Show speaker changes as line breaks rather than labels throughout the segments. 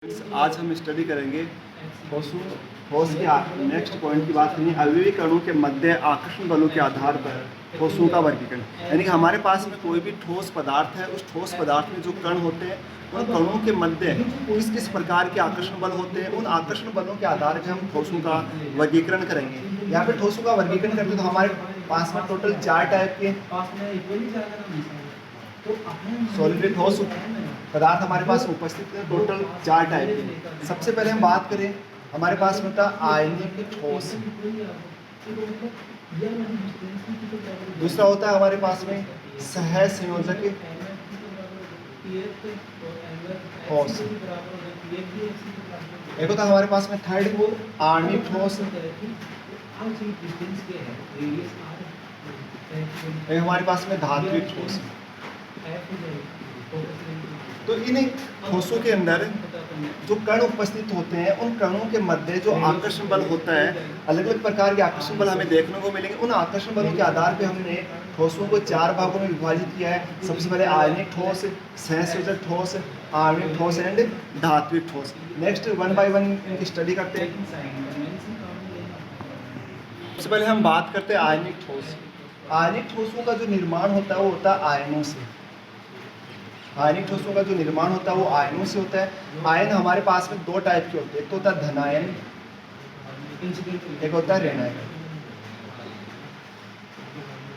आज हम स्टडी करेंगे ठोस के नेक्स्ट पॉइंट की बात करेंगे अवयवी कणों के मध्य आकर्षण बलों के आधार पर ठोसों का वर्गीकरण। यानी कि हमारे पास में कोई भी ठोस पदार्थ है, उस ठोस पदार्थ में जो कण होते हैं उन कणों के मध्य किस किस प्रकार के आकर्षण बल होते हैं, उन आकर्षण बलों के आधार पर हम ठोसों का वर्गीकरण करेंगे। यहाँ पे ठोसों का वर्गीकरण करते हैं तो हमारे पास में टोटल 4 टाइप के सॉलिड ठोस पदार्थ हमारे पास उपस्थित है। टोटल 4 टाइप के। सबसे पहले हम बात करें, हमारे पास में था आयनिक ठोस। दूसरा होता है हमारे पास में सहसंयोजक ठोस। एक होता है हमारे पास में थर्ड आणविक ठोस। एक हमारे पास में धात्विक ठोस। तो इन ठोसों के अंदर जो कण उपस्थित होते हैं उन कणों के मध्य जो आकर्षण बल होता है, अलग अलग प्रकार के आकर्षण बल हमें देखने को मिलेंगे। उन आकर्षण बलों के आधार पे हमने ठोसों को 4 भागों में विभाजित किया है। सबसे पहले आयनिक ठोस, सहसंयोजक ठोस, आणविक ठोस एंड धात्विक ठोस। नेक्स्ट 1 बाय 1 इनकी स्टडी करते हैं। सबसे पहले हम बात करते हैं आयनिक ठोस। आयनिक ठोसों का जो निर्माण होता है वो होता है आयनों से। आयनिक ठोसों का जो निर्माण होता है वो आयनों से होता है। आयन हमारे पास में 2 टाइप के होते हैं, एक तो होता है धनायन, एक होता है ऋणायन।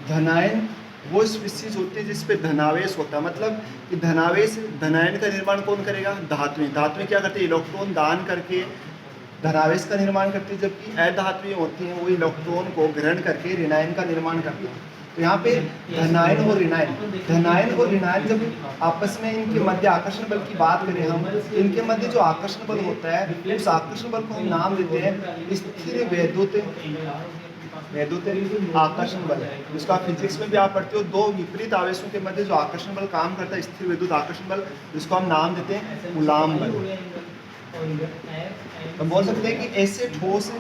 धनायन वो स्पीशीज होती है जिसपे धनावेश होता है, मतलब कि धनावेश धनायन का निर्माण कौन करेगा? धातुएं। धातुएं क्या करती है? इलेक्ट्रॉन दान करके धनावेश का निर्माण करती है, जबकि अधातुएं होती हैं वो इलेक्ट्रॉन को ग्रहण करके ऋणायन का निर्माण करती है। तो यहाँ पे धनायन और ऋणायन जब आपस में इनके मध्य आकर्षण बल की बात करें हम, इनके मध्य जो आकर्षण बल होता है उस आकर्षण बल को हम नाम देते हैं स्थिर वैद्युत आकर्षण बल। जिसको आप फिजिक्स में भी आप पढ़ते हो, 2 विपरीत आवेशों के मध्य जो आकर्षण बल काम करता है स्थिर वैद्युत आकर्षण बल, जिसको हम नाम देते हैं कूलाम्ब बल। हम बोल सकते हैं कि ऐसे ठोस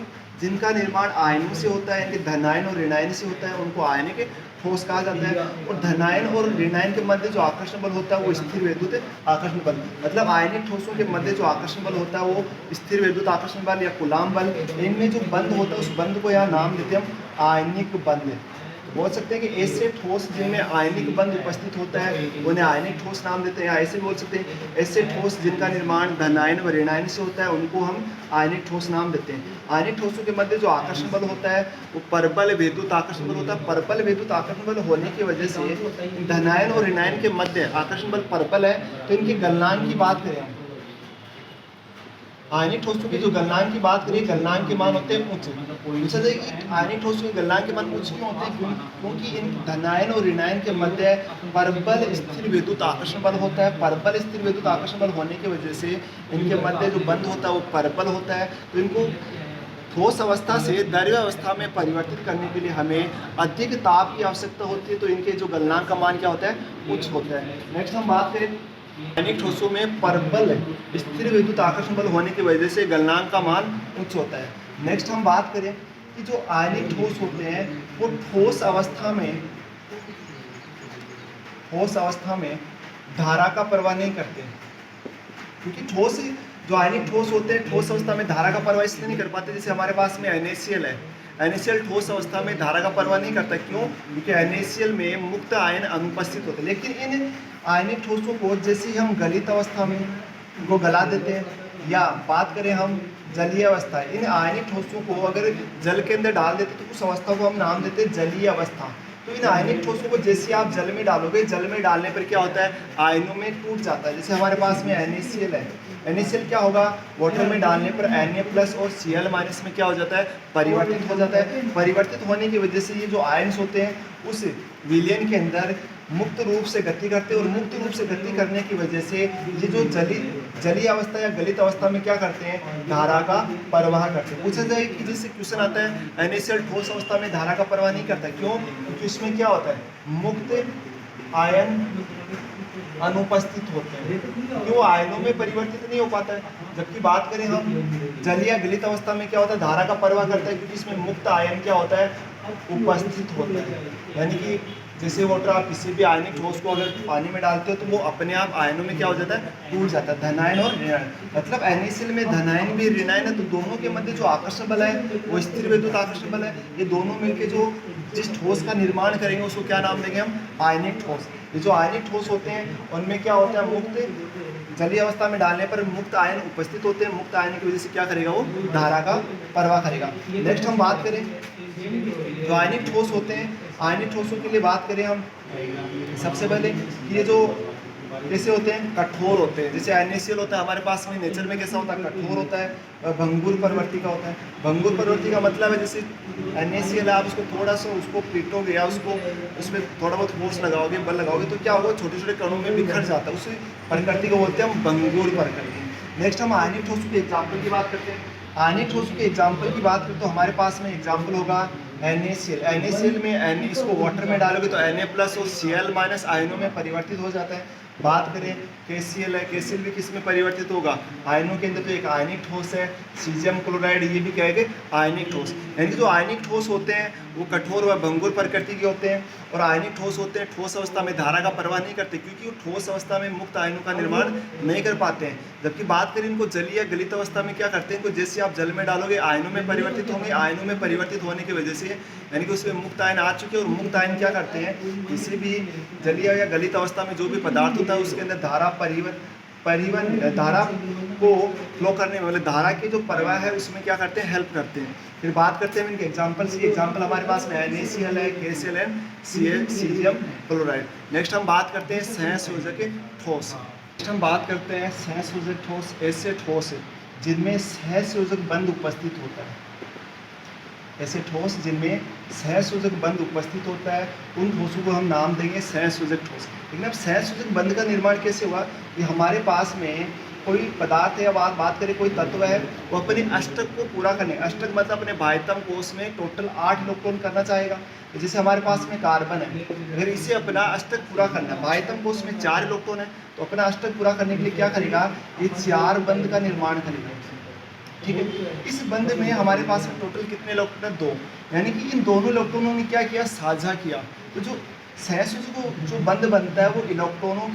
जिनका निर्माण आयनों से होता है, धनायन और ऋणायन से होता है, उनको आयनिक ठोस कहा जाता है। और धनायन और ऋणायन के मध्य जो आकर्षण बल होता है वो स्थिर वैद्युत आकर्षण बल, मतलब आयनिक ठोसों के मध्य जो आकर्षण बल होता है वो स्थिर वैद्युत आकर्षण बल या कूलाम्ब बल। इनमें जो बंध होता है उस बंध को यहाँ नाम देते हैं हम आयनिक बंध। बोल सकते हैं कि ऐसे ठोस जिनमें आयनिक बंध उपस्थित होता है उन्हें आयनिक ठोस नाम देते हैं। ऐसे बोल सकते हैं ऐसे ठोस जिनका निर्माण धनायन व ऋणायन से होता है उनको हम आयनिक ठोस नाम देते हैं। आयनिक ठोसों के मध्य जो आकर्षण बल होता है वो परबल वैद्युत आकर्षण बल होता है। परबल वैद्युत आकर्षण बल होने की वजह से धनायन और ऋणायन के मध्य आकर्षण बल परबल है। तो इनके गलनांक की बात करें, आयनिक ठोसों की जो गलनांक की बात करें, गलनांक के मान होते हैं उच्च। पूछा जाए कि आयनिक ठोसों के गलनांक के मान उच्च क्यों होते हैं? क्योंकि इन धनायन और ऋणायन के मध्य परबल स्थिर वैद्युत आकर्षण बल होता है। परबल स्थिर वैद्युत आकर्षण बल होने की वजह से इनके मध्य जो बंध होता है वो परबल होता है। तो इनको ठोस अवस्था से द्रव्य अवस्था में परिवर्तित करने के लिए हमें अधिक ताप की आवश्यकता होती है। तो इनके जो गलनांक का मान क्या होता है? उच्च होता है। नेक्स्ट हम बात करें आयनिक ठोसों में परबल स्थिर वैद्युत आकर्षण बल होने की वजह से गलनांक का मान उच्च होता है। नेक्स्ट हम बात करें कि जो आयनिक ठोस होते हैं वो ठोस अवस्था में धारा का प्रवाह नहीं करते, क्योंकि ठोस जो आयनिक ठोस होते हैं ठोस अवस्था में धारा का प्रवाह इसलिए नहीं कर पाते। जैसे हमारे पास में NaCl है, NaCl ठोस अवस्था में धारा का प्रवाह नहीं करता। क्यों? क्योंकि NaCl में मुक्त आयन अनुपस्थित होते हैं। लेकिन इन आयनिक ठोसों को जैसे ही हम गलित अवस्था में इनको गला देते हैं, या बात करें हम जलीय अवस्था, इन आयनिक ठोसों को अगर जल के अंदर डाल देते तो उस अवस्था को हम नाम देते हैं जलीय अवस्था। तो इन आयनिक ठोसों को जैसे आप जल में डालोगे, जल में डालने पर क्या होता है? आयनों में टूट जाता है। जैसे हमारे पास में NaCl है, NaCl क्या होगा? वाटर में डालने पर Na+ और Cl- में क्या हो जाता है? परिवर्तित हो जाता है। परिवर्तित होने की वजह से ये जो आयन्स होते हैं उस विलयन के अंदर मुक्त रूप से गति करते हैं, और मुक्त रूप से गति करने की वजह से ये जो जलीय अवस्था या गलित अवस्था में क्या करते हैं? धारा का प्रवाह करते हैं। पूछा जाए कि जैसे क्वेश्चन आता है NaCl ठोस अवस्था में धारा का प्रवाह नहीं करता, क्यों? क्योंकि इसमें क्या होता है? मुक्त आयन अनुपस्थित होते हैं, क्यों? आयनों में परिवर्तित नहीं हो पाता है। जबकि बात करें हम जलीय या गलित अवस्था में क्या होता है? धारा का प्रवाह करता है, क्योंकि इसमें मुक्त आयन क्या होता है? उपस्थित होता है। यानी कि जैसे वाटर आप किसी भी आयनिक ठोस को अगर पानी में डालते हो तो वो अपने आप आयनों में क्या हो जाता है, टूट जाता है, धनायन और ऋणायन। मतलब NaCl में धनायन भी ऋणायन है, तो दोनों के मध्य जो आकर्षण बल है वो स्थिर विद्युत आकर्षण बल है। ये दोनों मिलके जो जिस ठोस का निर्माण करेंगे उसको क्या नाम देंगे हम, आयनिक ठोस। ये जो आयनिक ठोस होते हैं उनमें क्या होता है, मुक्त जलीय अवस्था में डालने पर मुक्त आयन उपस्थित होते हैं। मुक्त आयन की वजह से क्या करेगा, वो धारा का प्रवाह करेगा। नेक्स्ट हम बात करें जो आयनिक ठोस होते हैं, आयनिक ठोसों के लिए बात करें हम सबसे पहले कि ये जो कैसे होते हैं, कठोर होते हैं। जैसे NaCl होता है हमारे पास में नेचर में कैसा होता है, कठोर होता है, भंगुर प्रवृत्ति का होता है। भंगुर प्रवृत्ति का मतलब है जैसे NaCl है, आप उसको थोड़ा सा उसको पीटोगे या उसको उसमें थोड़ा बहुत फोर्स लगाओगे, बल लगाओगे तो क्या होगा, छोटे छोटे कणों में बिखर जाता है। उस प्रकृति को बोलते हैं हम भंगुर प्रकृति। नेक्स्ट हम आयनिक ठोस के एग्जाम्पल की बात करते हैं। आयनिक ठोस के एग्जाम्पल की बात करें तो हमारे पास में एग्जाम्पल होगा NaCl। NaCl में इसको वाटर में डालोगे तो Na+ और Cl- आयनों में परिवर्तित हो जाता है। बात करें KCl है, KCl भी किस में परिवर्तित होगा, आयनों के अंदर। तो एक आयनिक ठोस है। सीजियम क्लोराइड ये भी कहेंगे आयनिक ठोस। यानी कि जो आयनिक ठोस होते हैं वो कठोर व भंगुर प्रकृति के होते हैं, और आयनिक ठोस होते हैं ठोस अवस्था में धारा का प्रवाह नहीं करते, क्योंकि वो ठोस अवस्था में मुक्त आयनों का निर्माण नहीं कर पाते हैं। जबकि बात करें इनको जलीय या गलित अवस्था में क्या करते हैं, इनको जैसे आप जल में डालोगे आयनों में परिवर्तित होंगे। आयनों में परिवर्तित होने की वजह से यानी कि उसमें मुक्त आयन आ चुके हैं, और मुक्त आयन क्या करते हैं, किसी भी जलीय या गलित अवस्था में जो भी पदार्थ होता है उसके अंदर धारा धारा को फ्लो करने में, मतलब धारा की जो प्रवाह है उसमें क्या करते हैं, हेल्प करते हैं। फिर बात करते हैं इनके एग्जाम्पल्स की। एग्जाम्पल हमारे पास में NaCl है, KCl है, सीजियम क्लोराइड। नेक्स्ट हम बात करते हैं सहसंयोजक ठोस। नेक्स्ट हम बात करते हैं सहसंयोजक ठोस। ऐसे ठोस है जिनमें सहसंयोजक बंध उपस्थित होता है। ऐसे ठोस जिनमें सहसंयोजक बंध उपस्थित होता है उन ठोसों को हम नाम देंगे सहसंयोजक ठोस। लेकिन अब सहसंयोजक बंध का निर्माण कैसे हुआ, कि हमारे पास में कोई पदार्थ है, या बात करें कोई तत्व है, वो अपने अष्टक को पूरा करने, अष्टक मतलब अपने बाह्यतम कोश में टोटल 8 इलेक्ट्रॉन करना चाहेगा। जैसे हमारे पास में कार्बन है, अगर इसे अपना अष्टक पूरा करना है, बाह्यतम कोश में 4 इलेक्ट्रॉन है, तो अपना अष्टक पूरा करने के लिए क्या करेगा, ये 4 बंध का निर्माण करेगा। ठीक है, इस बंध में हमारे पास में टोटल कितने इलेक्ट्रॉन है, 2। यानी कि इन दोनों इलेक्ट्रॉनों ने क्या किया, साझा किया। तो जो सहसंयोजक जो बंध बनता है वो इलेक्ट्रॉनों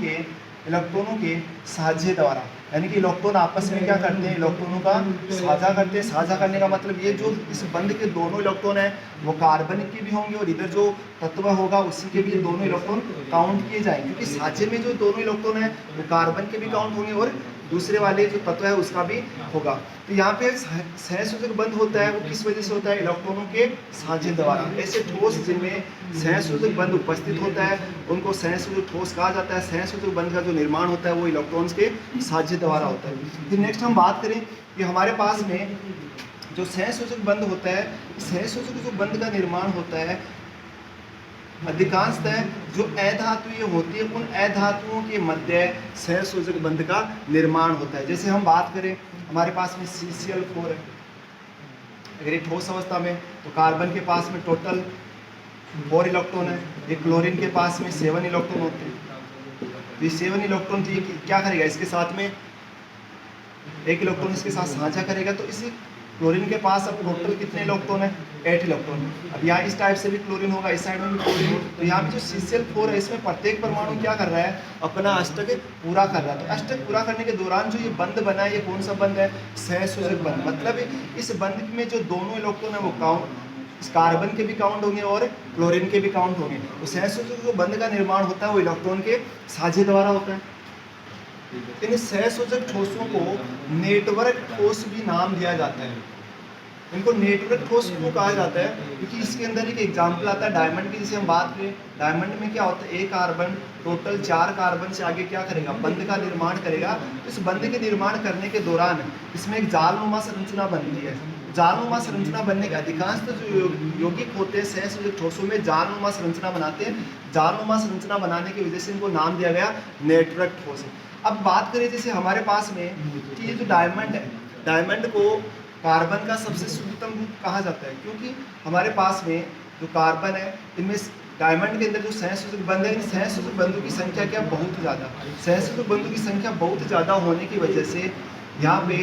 के साझे द्वारा, यानी कि इलेक्ट्रॉन आपस में क्या करते हैं, इलेक्ट्रॉनों का साझा करते हैं। साझा करने का मतलब ये जो इस बंध के दोनों इलेक्ट्रॉन हैं वो कार्बन के भी होंगे, और इधर जो तत्व होगा उसी के भी दोनों इलेक्ट्रॉन काउंट किए जाएंगे, क्योंकि साझे में जो दोनों इलेक्ट्रॉन है वो कार्बन के भी काउंट होंगे और दूसरे वाले जो तत्व है उसका भी होगा। तो यहाँ पे सहसंयोजक बंध होता है वो किस वजह से होता है, इलेक्ट्रॉनों के साझे द्वारा। ऐसे ठोस जिनमें सहसंयोजक बंध उपस्थित होता है उनको सहसंयोजक ठोस कहा जाता है। सहसंयोजक बंध का जो निर्माण होता है वो इलेक्ट्रॉन्स के साझे द्वारा होता है। फिर नेक्स्ट हम बात करें कि हमारे पास में जो सहसंयोजक बंध होता है, सहसंयोजक जो बंध का निर्माण होता है अधिकांशतः जो अधातुएं होती है उन अधातुओं के मध्य सहसंयोजक बंध का निर्माण होता है। जैसे हम बात करें हमारे पास में CCl4 है, अगर ये ठोस अवस्था में तो कार्बन के पास में टोटल 4 इलेक्ट्रॉन है, ये क्लोरीन के पास में 7 इलेक्ट्रॉन होते हैं। तो ये 7 इलेक्ट्रॉन तो ये क्या करेगा, इसके साथ में 1 इलेक्ट्रॉन इसके साथ साझा करेगा। तो इसी क्लोरीन के पास अब टोटल कितने इलेक्ट्रॉन है, 8 इलेक्ट्रॉन। अब यहाँ इस टाइप से भी क्लोरीन होगा, इस साइड में भी क्लोरीन होगा। तो यहाँ पे जो CCl4 है इसमें प्रत्येक परमाणु क्या कर रहा है, अपना अष्टक पूरा कर रहा है। तो अष्टक पूरा करने के दौरान जो ये बंध बना है ये कौन सा बंध है, सहसंयोजक बंध। मतलब इस बंध में जो दोनों इलेक्ट्रॉन है वो काउंट कार्बन के भी काउंट होंगे और क्लोरीन के भी काउंट होंगे। तो सहसंयोजक जो बंध का निर्माण होता है वो इलेक्ट्रॉन के साझे द्वारा होता है। इन सहसंयोजक ठोसों को नेटवर्क ठोस भी नाम दिया जाता है। इनको नेटवर्क ठोस क्यों कहा जाता है, क्योंकि इसके अंदर एक एग्जाम्पल आता है डायमंड की। जैसे हम बात करें डायमंड में क्या होता है, एक कार्बन टोटल 4 कार्बन से आगे क्या करेगा, बंध का निर्माण करेगा। तो इस बंध के निर्माण करने के दौरान इसमें एक जालनुमा संरचना बनती है। जालनुमा संरचना बनने के अधिकांश जो यौगिक होते हैं सहसंयोजक ठोसों में जालनुमा संरचना बनाते हैं। जालनुमा संरचना बनाने की वजह से इनको नाम दिया गया नेटवर्क ठोस। अब बात करें जैसे हमारे पास में कि ये जो डायमंड है, डायमंड को कार्बन का सबसे शुद्धतम रूप कहा जाता है, क्योंकि हमारे पास में जो कार्बन है इनमें डायमंड के अंदर जो सहसंयोजक बंध है, इन सहसंयोजक बंधों की संख्या क्या बहुत ज़्यादा, सहसंयोजक बंधों की संख्या बहुत ज़्यादा होने की वजह से यहाँ पे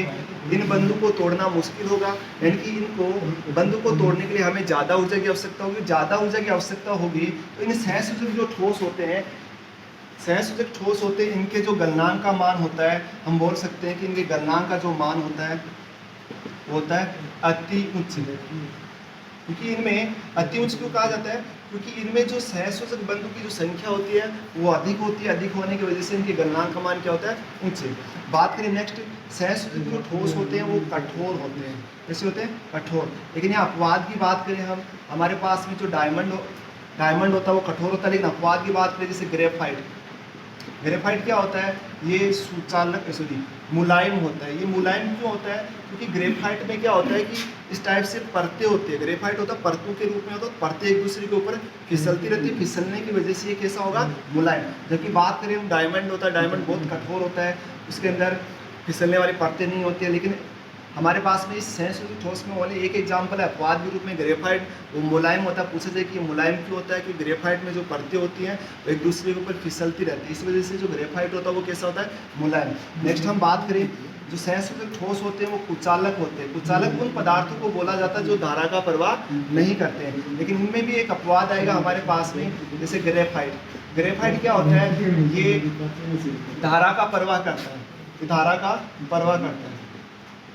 इन बंधु को तोड़ना मुश्किल होगा, यानी कि इनको बंधु को तोड़ने के लिए हमें ज़्यादा ऊर्जा की आवश्यकता होगी। ज़्यादा ऊर्जा की आवश्यकता होगी तो इन सहसंयोजक जो ठोस होते हैं, सहसंयोजक ठोस होते हैं, इनके जो गलनांक का मान होता है, हम बोल सकते हैं कि इनके गलनांक का जो मान होता है वो होता है अति उच्च। क्योंकि इनमें अति उच्च क्यों कहा जाता है? क्योंकि इनमें जो सहसंयोजक बंधु की जो संख्या होती है वो अधिक होती है। अधिक होने की वजह से इनके गलनांक का मान क्या होता है? उच्च। बात करें नेक्स्ट, सहसंयोजक जो ठोस होते हैं वो कठोर होते हैं। कैसे होते हैं? कठोर। लेकिन यहाँ अपवाद की बात करें हम, हमारे पास में जो डायमंड होता है वो कठोर होता है, लेकिन अपवाद की बात करें जैसे ग्रेफाइट, ग्रेफाइट क्या होता है? ये सुचालक मुलायम होता है। ये मुलायम क्यों होता है? क्योंकि ग्रेफाइट में क्या होता है कि इस टाइप से परतें होती है। ग्रेफाइट होता है परतों के रूप में होता है, परतें एक दूसरे के ऊपर फिसलती रहती है, फिसलने की वजह से ये कैसा होगा? मुलायम। जबकि बात करें हम डायमंड होता है, डायमंड बहुत कठोर होता है, उसके अंदर फिसलने वाली परतें नहीं होती है। लेकिन हमारे पास में इस सहसंयोजक ठोस में वाले एक एग्जाम्पल है अपवाद के रूप में ग्रेफाइट, वो मुलायम होता है। पूछा जाए कि मुलायम क्यों होता है? कि ग्रेफाइट में जो परतें होती हैं वो एक दूसरे के ऊपर फिसलती रहती है, इस वजह से जो ग्रेफाइट होता है वो कैसा होता है? मुलायम। नेक्स्ट हम बात करें, जो सहसंयोजक ठोस होते हैं वो कुचालक होते हैं। कुचालक उन पदार्थों को बोला जाता है जो धारा का प्रवाह नहीं करते हैं। लेकिन इनमें भी एक अपवाद आएगा हमारे पास में, जैसे ग्रेफाइट। ग्रेफाइट क्या होता है? ये धारा का प्रवाह करता है, ये धारा का प्रवाह करता है,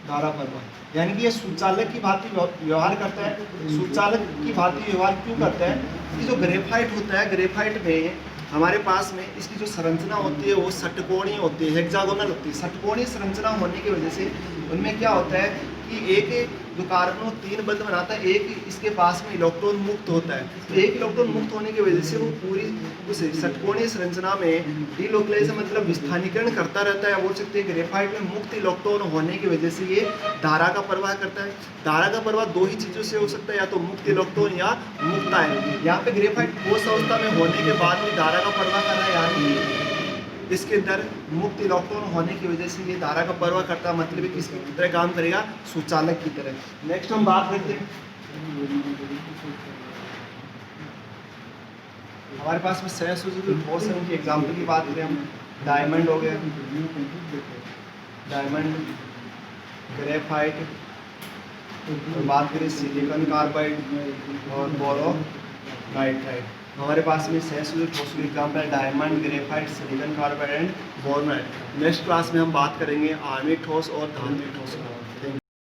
धारा प्रवाह, यानी कि ये सुचालक की भांति व्यवहार करता है। सुचालक की भांति व्यवहार क्यों करता है? कि जो ग्रेफाइट होता है, ग्रेफाइट में हमारे पास में इसकी जो संरचना होती है वो षटकोणीय होती है, हेक्सागोनल होती है। षटकोणीय संरचना होने की वजह से उनमें क्या होता है कि एक जो कार्बन 3 बंध बनाता है, एक इसके पास में इलेक्ट्रॉन मुक्त होता है। तो एक इलेक्ट्रॉन मुक्त होने की वजह से वो पूरी उस षटकोणीय संरचना में डीलोकलाइजेशन मतलब विस्थानीकरण करता रहता है। बोल सकते हैं ग्रेफाइट में मुक्त इलेक्ट्रॉन होने की वजह से ये धारा का प्रवाह करता है। धारा का प्रवाह दो ही चीज़ों से हो सकता है, या तो मुक्त इलेक्ट्रॉन या मुक्त आयन। यहाँ पे ग्रेफाइट ठोस अवस्था में होने के बाद भी धारा का प्रवाह कर रहा है, यानी इसके अंदर मुक्त इलेक्ट्रॉन होने की वजह से ये धारा का प्रवाह करता है, मतलब किसकी तरह काम करेगा? सुचालक की तरह। नेक्स्ट हम बात करते हैं, हमारे पास में सहसंयोजक ठोस है, उनकी एग्जाम्पल की बात करें हम, डायमंड हो गया, डायमंड, ग्रेफाइट, और बात करें सिलिकॉन कार्बाइड और बोरोनाइट्राइड। हमारे पास में सहसंयोजक ठोस के एग्जाम्पल है diamond, graphite, silicon carbide and boronite. Next class में हम बात करेंगे आणविक ठोस और धात्विक ठोस।